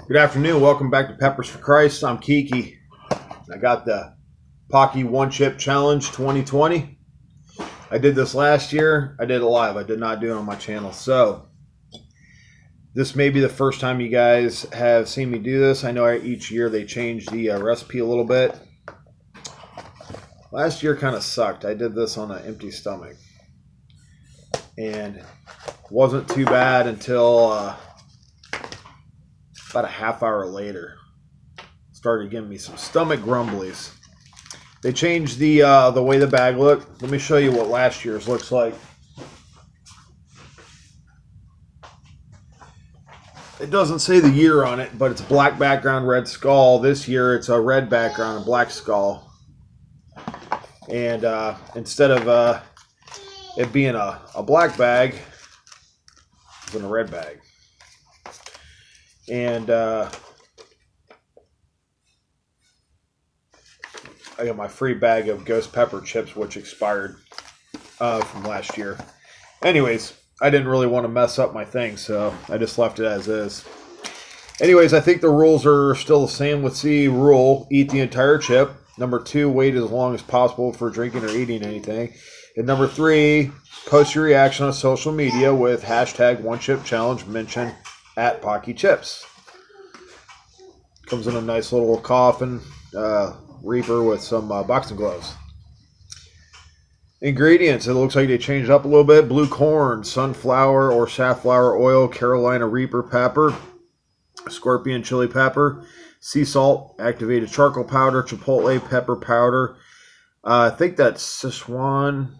Good afternoon. Welcome back to Peppers for Christ. I'm Kiki. I got the Paqui One Chip Challenge 2020. I did this last year. I did it live. I did not do it on my channel. So this may be the first time you guys have seen me do this. I know each year they change the recipe a little bit. Last year kind of sucked. I did this on an empty stomach. And wasn't too bad until about a half hour later. Started giving me some stomach grumblies. They changed the way the bag looked. Let me show you what last year's looks like. It doesn't say the year on it, but it's black background, red skull. This year it's a red background and black skull. And instead of it being a black bag, it's in a red bag. And I got my free bag of ghost pepper chips, which expired from last year. Anyways, I didn't really want to mess up my thing, so I just left it as is. Anyways, I think the rules are still the same. Let's see. Rule: eat the entire chip. Number 2, wait as long as possible for drinking or eating anything. And number 3, post your reaction on social media with hashtag One Chip Challenge, mention at Paqui Chips. Comes in a nice little coffin reaper with some boxing gloves. Ingredients: it looks like they changed up a little bit. Blue corn, sunflower or safflower oil, Carolina Reaper pepper, scorpion chili pepper, sea salt, activated charcoal powder, chipotle pepper powder. I think that's Szechuan,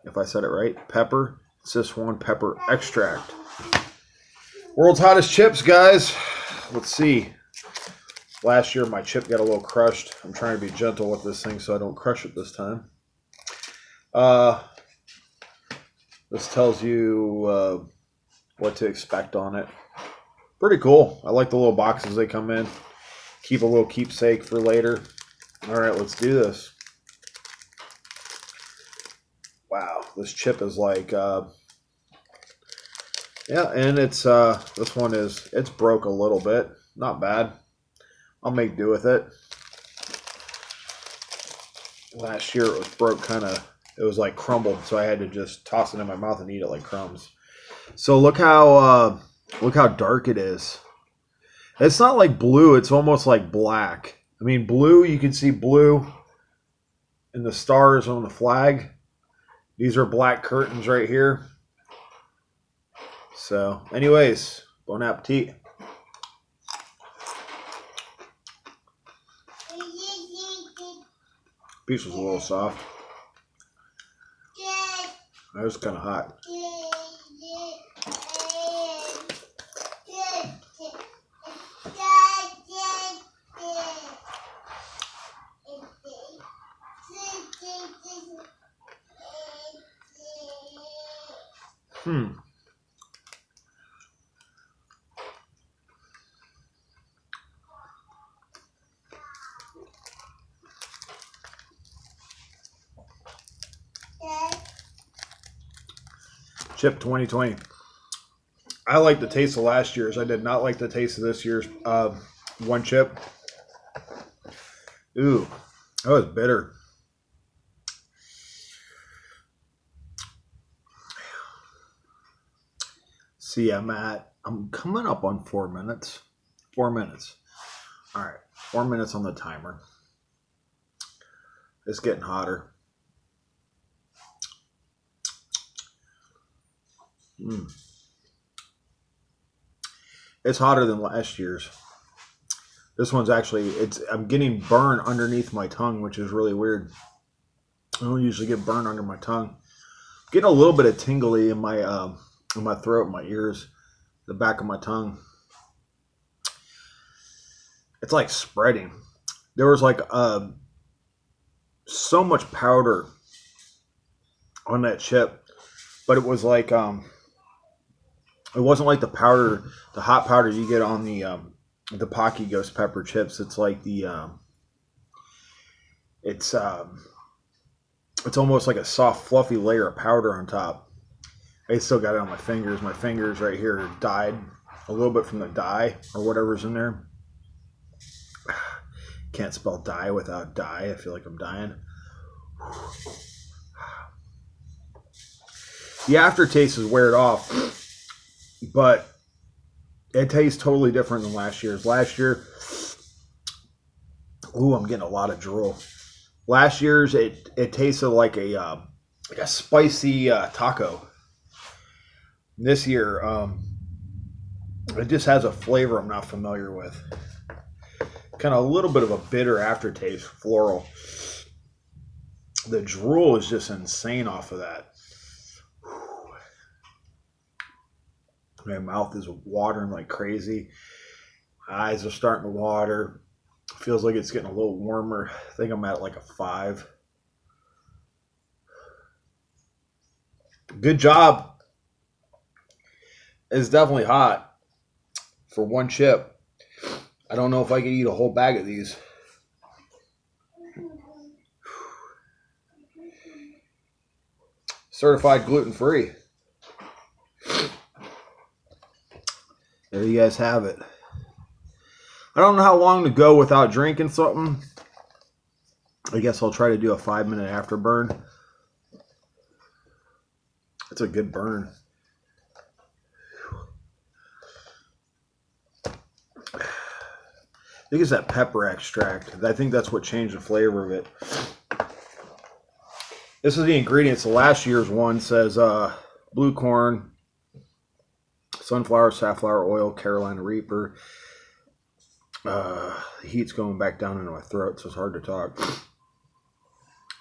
if I said it right, pepper, Szechuan pepper extract. World's hottest chips, guys. Let's see. Last year my chip got a little crushed. I'm trying to be gentle with this thing so I don't crush it this time. This tells you what to expect on it. Pretty cool. I like the little boxes they come in. Keep a little keepsake for later. All right, let's do this. Wow, this chip is like... yeah, and it's this one it's broke a little bit. Not bad. I'll make do with it. Last year it was broke it was like crumbled, so I had to just toss it in my mouth and eat it like crumbs. So look how dark it is. It's not like blue, it's almost like black. I mean, blue, you can see blue in the stars on the flag. These are black curtains right here. So, anyways, bon appetit. Piece was a little soft. That was kind of hot. Chip 2020. I like the taste of last year's. I did not like the taste of this year's one chip. Ooh, that was bitter. See, I'm coming up on 4 minutes. 4 minutes. All right, 4 minutes on the timer. It's getting hotter. It's hotter than last year's. This one's actually, I'm getting burn underneath my tongue, which is really weird. I don't usually get burn under my tongue. Getting a little bit of tingly in my throat, my ears, the back of my tongue. It's like spreading. There was like so much powder on that chip, but it was like it wasn't like the powder, the hot powder you get on the Paqui ghost pepper chips. It's like it's almost like a soft, fluffy layer of powder on top. I still got it on my fingers. My fingers right here are dyed. a little bit from the dye or whatever's in there. Can't spell dye without dye. I feel like I'm dying. The aftertaste is weared off, but it tastes totally different than last year's. Last year, ooh, I'm getting a lot of drool. Last year's, it tasted like a spicy taco. This year, it just has a flavor I'm not familiar with. Kind of a little bit of a bitter aftertaste, floral. The drool is just insane off of that. My mouth is watering like crazy. My eyes are starting to water. Feels like it's getting a little warmer. I think I'm at like a 5. Good job. It's definitely hot for one chip. I don't know if I could eat a whole bag of these. Certified gluten-free. There you guys have it. I don't know how long to go without drinking something. I guess I'll try to do a 5-minute afterburn. It's a good burn. I think it's that pepper extract. I think that's what changed the flavor of it. This is the ingredients. The last year's one says blue corn, sunflower, safflower oil, Carolina Reaper. The heat's going back down into my throat, so it's hard to talk.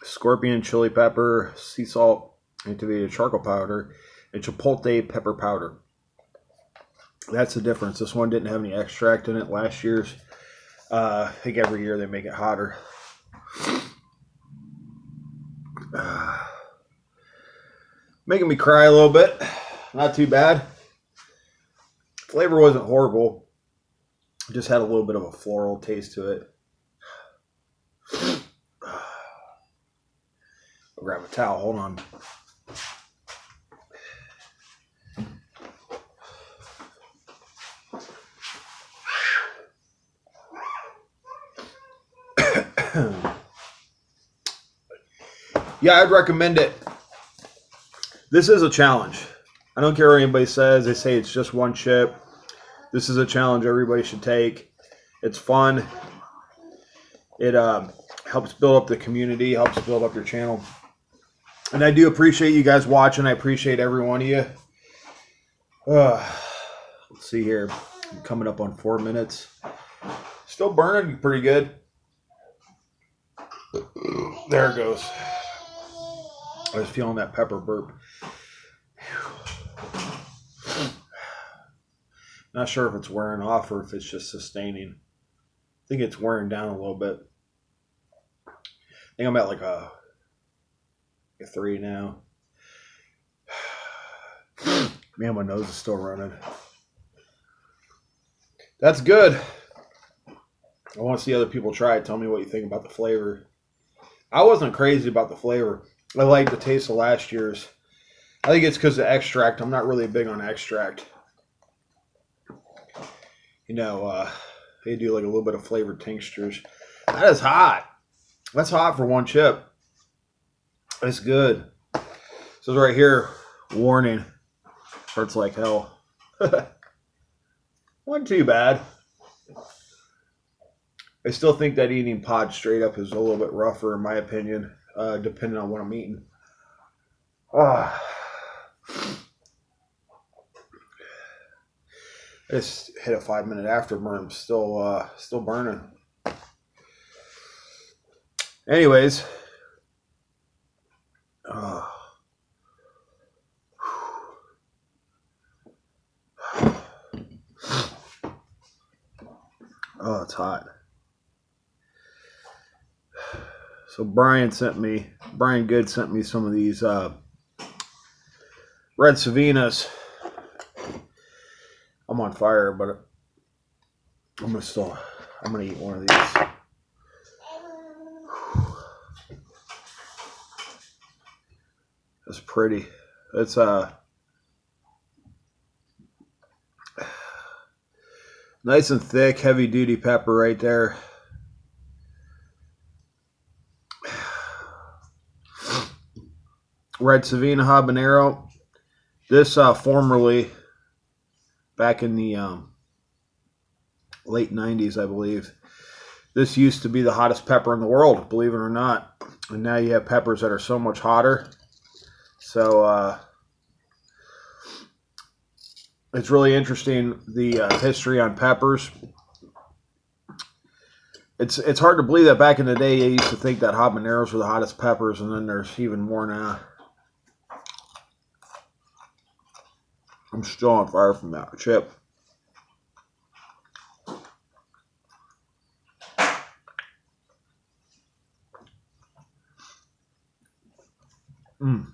Scorpion, chili pepper, sea salt, activated charcoal powder, and chipotle pepper powder. That's the difference. This one didn't have any extract in it. Last year's, I think every year they make it hotter. Making me cry a little bit. Not too bad. Flavor wasn't horrible. Just had a little bit of a floral taste to it. I'll grab a towel. Hold on. Yeah, I'd recommend it. This is a challenge. I don't care what anybody says. They say it's just one chip. This is a challenge everybody should take. It's fun. It helps build up the community, helps build up your channel. And I do appreciate you guys watching. I appreciate every one of you. Let's see here. I'm coming up on 4 minutes. Still burning pretty good. There it goes. I was feeling that pepper burp. Not sure if it's wearing off or if it's just sustaining. I think it's wearing down a little bit. I think I'm at like a 3 now. Man, my nose is still running. That's good. I want to see other people try it. Tell me what you think about the flavor. I wasn't crazy about the flavor. I like the taste of last year's. I think it's because of extract. I'm not really big on extract. You know, they do like a little bit of flavored tinctures. That is hot. That's hot for one chip. It's good. It says right here, warning. Hurts like hell. Wasn't too bad. I still think that eating pod straight up is a little bit rougher in my opinion, depending on what I'm eating. I just hit a 5-minute afterburn. I'm still burning. Anyways, oh, it's hot. So Brian Good sent me some of these red Savinas. I'm on fire, but I'm gonna eat one of these. It's pretty. It's Nice and thick, heavy-duty pepper right there. Red Savina habanero. This formerly, back in the late 90s, I believe, this used to be the hottest pepper in the world, believe it or not. And now you have peppers that are so much hotter. So it's really interesting, the history on peppers. It's hard to believe that back in the day, you used to think that habaneros were the hottest peppers, and then there's even more now. I'm still on fire from that chip. The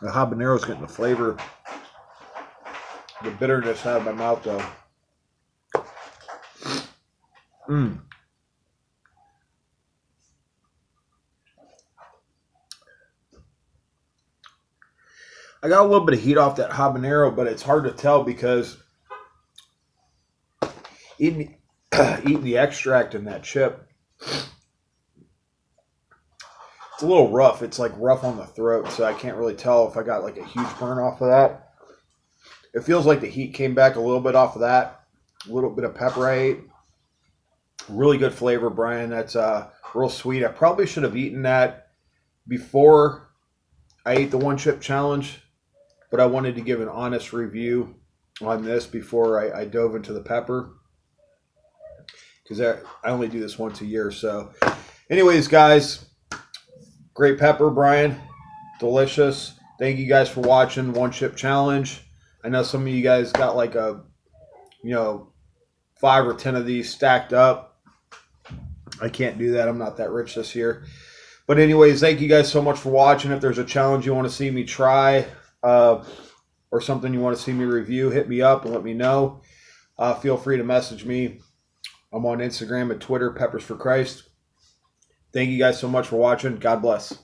habanero's getting the flavor, the bitterness out of my mouth, though. I got a little bit of heat off that habanero, but it's hard to tell because eating the extract in that chip, it's a little rough. It's like rough on the throat, so I can't really tell if I got like a huge burn off of that. It feels like the heat came back a little bit off of that. A little bit of pepper I ate. Really good flavor, Brian. That's real sweet. I probably should have eaten that before I ate the one chip challenge, but I wanted to give an honest review on this before I dove into the pepper, because I only do this once a year. So anyways, guys, great pepper, Brian. Delicious. Thank you guys for watching One Chip Challenge. I know some of you guys got like 5 or 10 of these stacked up. I can't do that. I'm not that rich this year. But anyways, thank you guys so much for watching. If there's a challenge you want to see me try or something you want to see me review, hit me up and let me know. Feel free to message me. I'm on Instagram and Twitter, Peppers for Christ. Thank you guys so much for watching. God bless.